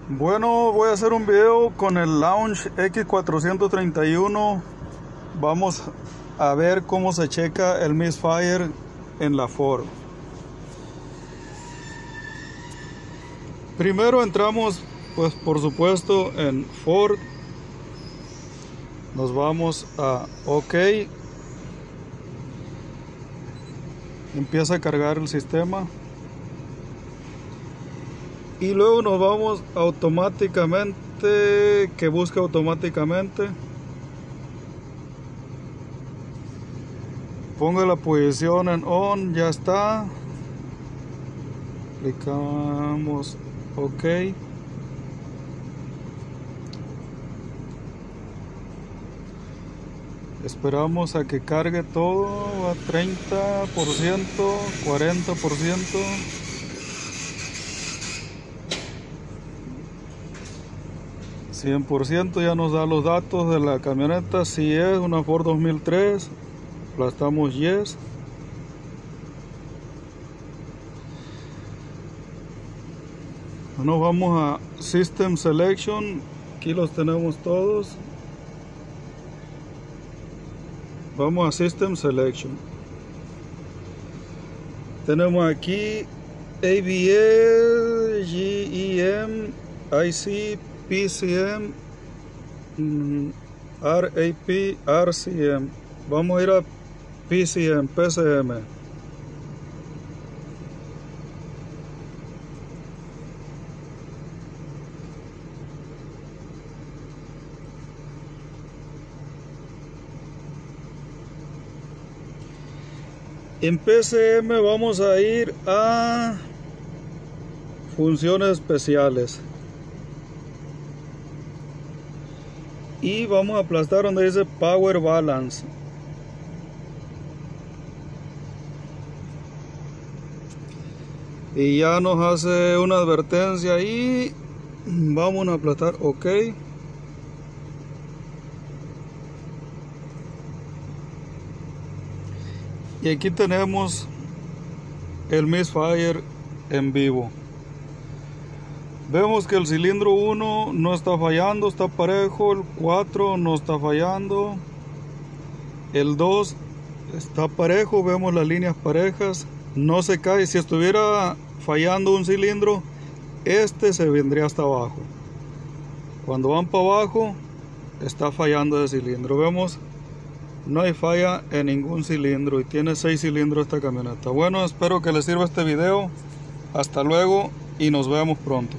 Bueno, voy a hacer un video con el Launch X431. Vamos a ver cómo se checa el misfire en la Ford. Primero entramos, pues por supuesto, en Ford. Nos vamos a OK. Empieza a cargar el sistema. Y luego nos vamos automáticamente, que busca automáticamente. Ponga la posición en on, ya está. Clicamos OK. Esperamos a que cargue todo a 30%, 40%. %, ya nos da los datos de la camioneta. Si es una Ford 2003, aplastamos Yes. Nos vamos a System Selection. Aquí los tenemos todos. Vamos a System Selection. Tenemos aquí ABS, GEM, IC, PCM, RAP, RCM. Vamos a ir a PCM. En PCM vamos a ir a funciones especiales. Y vamos a aplastar donde dice Power Balance. Y ya nos hace una advertencia ahí. Vamos a aplastar OK. Y aquí tenemos el misfire en vivo. Vemos que el cilindro 1 no está fallando, está parejo. El 4 no está fallando. El 2 está parejo, vemos las líneas parejas. No se cae. Si estuviera fallando un cilindro, este se vendría hasta abajo. Cuando van para abajo, está fallando el cilindro. Vemos, no hay falla en ningún cilindro y tiene 6 cilindros esta camioneta. Bueno, espero que les sirva este video. Hasta luego y nos vemos pronto.